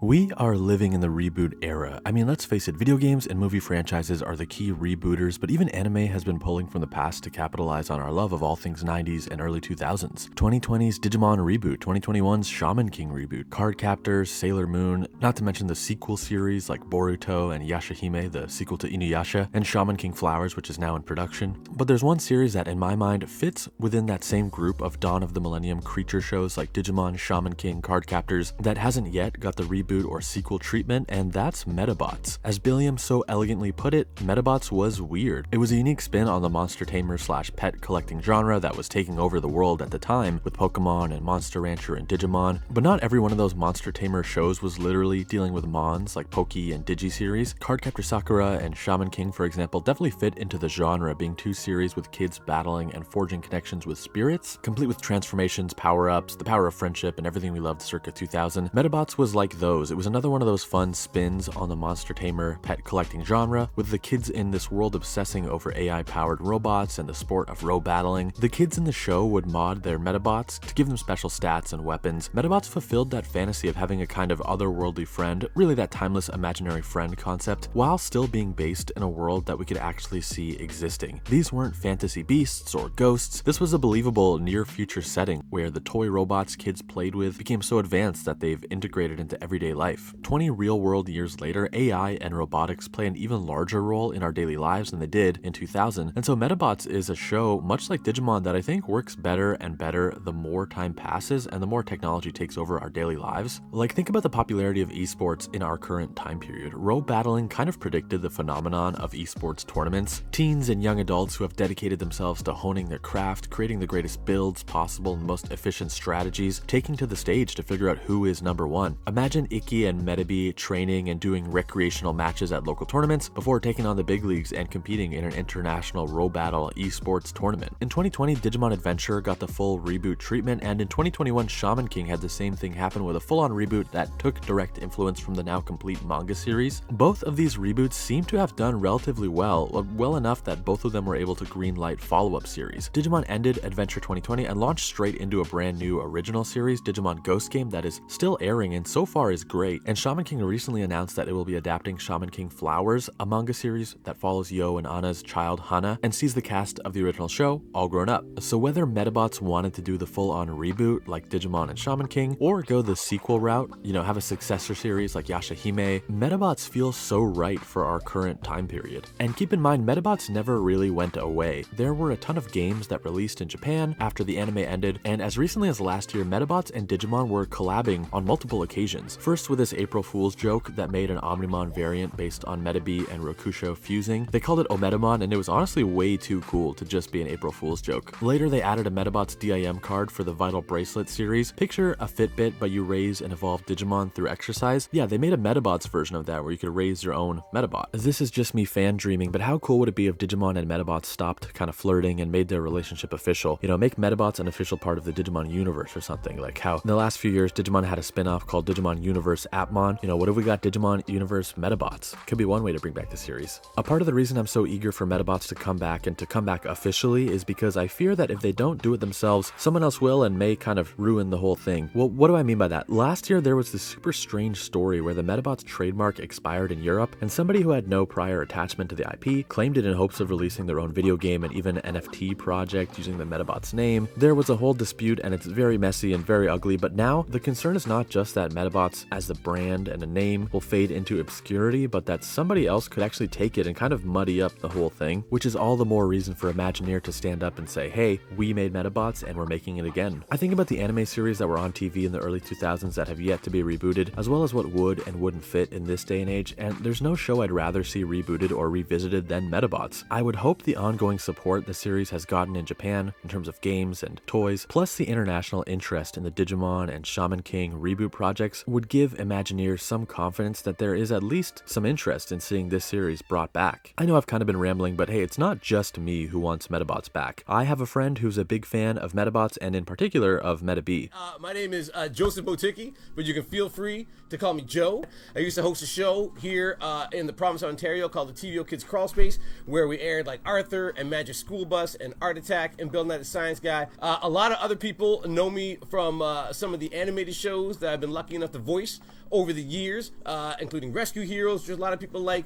We are living in the reboot era. I mean, let's face it, video games and movie franchises are the key rebooters, but even anime has been pulling from the past to capitalize on our love of all things 90s and early 2000s. 2020's Digimon Reboot, 2021's Shaman King Reboot, Card Captors, Sailor Moon, not to mention the sequel series like Boruto and Yashahime, the sequel to Inuyasha, and Shaman King Flowers, which is now in production. But there's one series that, in my mind, fits within that same group of Dawn of the Millennium creature shows like Digimon, Shaman King, Card Captors that hasn't yet got the reboot or sequel treatment, and that's Medabots. As Billiam so elegantly put it, Medabots was weird. It was a unique spin on the monster tamer slash pet collecting genre that was taking over the world at the time with Pokemon and Monster Rancher and Digimon, but not every one of those monster tamer shows was literally dealing with mons like Poke and Digi series. Cardcaptor Sakura and Shaman King, for example, definitely fit into the genre, being two series with kids battling and forging connections with spirits, complete with transformations, power-ups, the power of friendship, and everything we loved circa 2000. Medabots was like those. It was another one of those fun spins on the monster tamer pet collecting genre, with the kids in this world obsessing over AI-powered robots and the sport of row battling. The kids in the show would mod their Medabots to give them special stats and weapons. Medabots fulfilled that fantasy of having a kind of otherworldly friend, really that timeless imaginary friend concept, while still being based in a world that we could actually see existing. These weren't fantasy beasts or ghosts. This was a believable near-future setting where the toy robots kids played with became so advanced that they've integrated into everyday life. 20 real-world years later, AI and robotics play an even larger role in our daily lives than they did in 2000, and so Medabots is a show, much like Digimon, that I think works better and better the more time passes and the more technology takes over our daily lives. Like, think about the popularity of esports in our current time period. Row battling kind of predicted the phenomenon of esports tournaments. Teens and young adults who have dedicated themselves to honing their craft, creating the greatest builds possible and most efficient strategies, taking to the stage to figure out who is number one. Imagine Iki and Medabots training and doing recreational matches at local tournaments before taking on the big leagues and competing in an international row battle esports tournament. In 2020, Digimon Adventure got the full reboot treatment, and in 2021, Shaman King had the same thing happen with a full-on reboot that took direct influence from the now complete manga series. Both of these reboots seem to have done relatively well enough that both of them were able to greenlight follow-up series. Digimon ended Adventure 2020 and launched straight into a brand new original series, Digimon Ghost Game, that is still airing and so far is great. And Shaman King recently announced that it will be adapting Shaman King Flowers, a manga series that follows Yo and Anna's child Hana and sees the cast of the original show all grown up. So whether Medabots wanted to do the full-on reboot like Digimon and Shaman King, or go the sequel route, have a successor series like Yashahime, Medabots feels so right for our current time period. And keep in mind, Medabots never really went away. There were a ton of games that released in Japan after the anime ended, and as recently as last year, Medabots and Digimon were collabing on multiple occasions. First with this April Fool's joke that made an Omnimon variant based on Metabee and Rokusho fusing. They called it Omedamon, and it was honestly way too cool to just be an April Fool's joke. Later, they added a Medabots DIM card for the Vital Bracelet series. Picture a Fitbit, but you raise and evolve Digimon through exercise. Yeah, they made a Medabots version of that where you could raise your own Medabot. This is just me fan dreaming, but how cool would it be if Digimon and Medabots stopped kind of flirting and made their relationship official? Make Medabots an official part of the Digimon universe or something, like how in the last few years Digimon had a spin-off called Digimon Universe Appmon. What if we got Digimon Universe Medabots? Could be one way to bring back the series. A part of the reason I'm so eager for Medabots to come back and to come back officially is because I fear that if they don't do it themselves, someone else will and may kind of ruin the whole thing. Well, what do I mean by that? Last year there was this super strange story where the Medabots trademark expired in Europe, and somebody who had no prior attachment to the IP claimed it in hopes of releasing their own video game and even an NFT project using the Medabots name. There was a whole dispute, and it's very messy and very ugly, but now the concern is not just that Medabots as the brand and a name will fade into obscurity, but that somebody else could actually take it and kind of muddy up the whole thing, which is all the more reason for Imagineer to stand up and say, hey, we made Medabots and we're making it again. I think about the anime series that were on TV in the early 2000s that have yet to be rebooted, as well as what would and wouldn't fit in this day and age, and there's no show I'd rather see rebooted or revisited than Medabots. I would hope the ongoing support the series has gotten in Japan in terms of games and toys, plus the international interest in the Digimon and Shaman King reboot projects would give Imagineers some confidence that there is at least some interest in seeing this series brought back. I know I've kind of been rambling, but hey, it's not just me who wants Medabots back. I have a friend who's a big fan of Medabots and in particular of Metabee. My name is Joseph Motiki, but you can feel free to call me Joe. I used to host a show here in the province of Ontario called the TVO Kids Crawl Space, where we aired like Arthur and Magic School Bus and Art Attack and Bill Nye the Science Guy. A lot of other people know me from some of the animated shows that I've been lucky enough to voice. reboots over the years, including Rescue Heroes, which a lot of people like.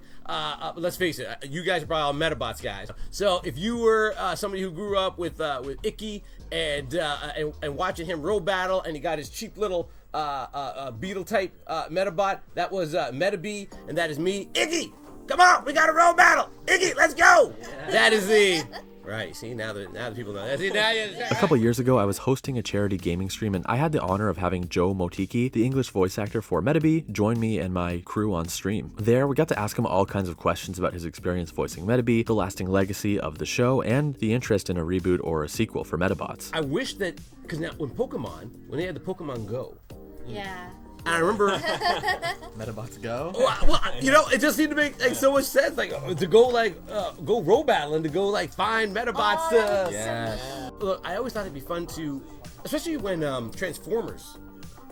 Let's face it, you guys are probably all Medabots guys. So if you were somebody who grew up with Icky and watching him roll battle, and he got his cheap little beetle type Medabot, that was Metabee, and that is me, Iggy. Come on, we got a roll battle, Iggy. Let's go. Yeah. That is the. Right, see, now the people know. See, a couple years ago, I was hosting a charity gaming stream, and I had the honor of having Joe Motiki, the English voice actor for Metabee, join me and my crew on stream. There, we got to ask him all kinds of questions about his experience voicing Metabee, the lasting legacy of the show, and the interest in a reboot or a sequel for Medabots. I wish that, because now when they had the Pokemon Go. Yeah. And I remember Medabots Go. Well, you know, it just seemed to make like so much sense, like to go go roll battle and to go like find Medabots. Look, I always thought it'd be fun to, especially when Transformers,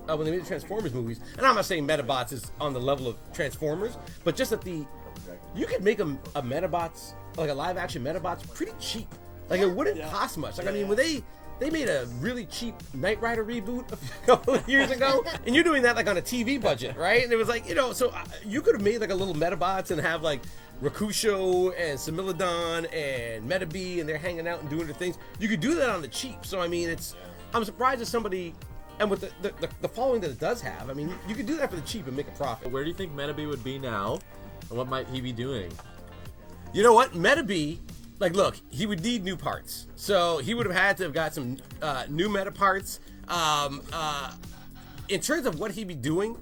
when they made the Transformers movies. And I'm not saying Medabots is on the level of Transformers, but just that you could make a Medabots, like a live action Medabots, pretty cheap. Like it wouldn't cost much. Like I mean, when they made a really cheap Knight Rider reboot a couple of years ago, and you're doing that like on a TV budget, right? And it was like, you know, so you could have made like a little Medabots and have like Rakusho and Similodon and Metabee, and they're hanging out and doing their things. You could do that on the cheap. So I mean, I'm surprised that somebody, and with the following that it does have, I mean, you could do that for the cheap and make a profit. Where do you think Metabee would be now, and what might he be doing? You know what, Metabee. Like, look, he would need new parts. So he would have had to have got some new meta parts. In terms of what he'd be doing,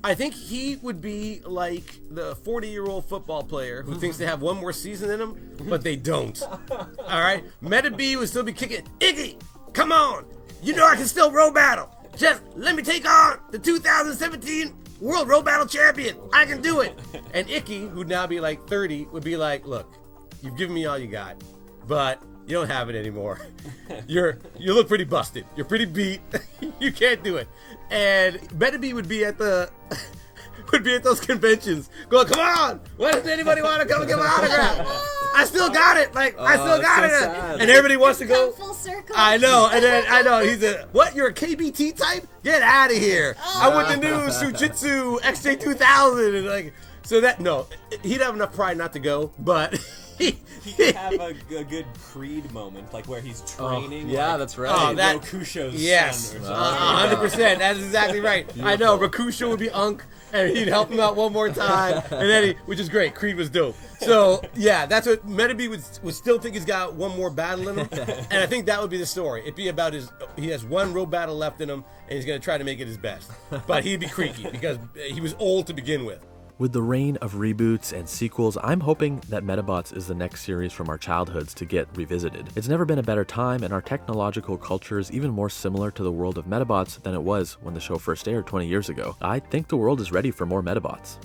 I think he would be like the 40-year-old football player who thinks they have one more season in them, but they don't. All right? Metabee would still be kicking, Iggy, come on. You know I can still roll battle. Just let me take on the 2017 World Roll Battle Champion. I can do it. And Icky, who'd now be like 30, would be like, look, you've given me all you got, but you don't have it anymore. You look pretty busted. You're pretty beat. You can't do it. And Metabee would be at those conventions going, come on, why doesn't anybody want to come and give an autograph? I still got it. Like, I still got it. Sad. And everybody wants to go. Full circle. I know. And then I know. He's what? You're a KBT type? Get out of here. I want the new Sujitsu XJ2000. And like, so he'd have enough pride not to go, but he could have a good Creed moment, like where he's training. That's right. Oh, that Rakusho's yes, son or something. 100%. That's exactly right. I know. Rakusho would be Unk, and he'd help him out one more time, and then which is great. Creed was dope. So yeah, that's what Metabee would still think he's got one more battle in him, and I think that would be the story. It'd be about he has one road battle left in him, and he's gonna try to make it his best. But he'd be creaky because he was old to begin with. With the reign of reboots and sequels, I'm hoping that Medabots is the next series from our childhoods to get revisited. It's never been a better time, and our technological culture is even more similar to the world of Medabots than it was when the show first aired 20 years ago. I think the world is ready for more Medabots.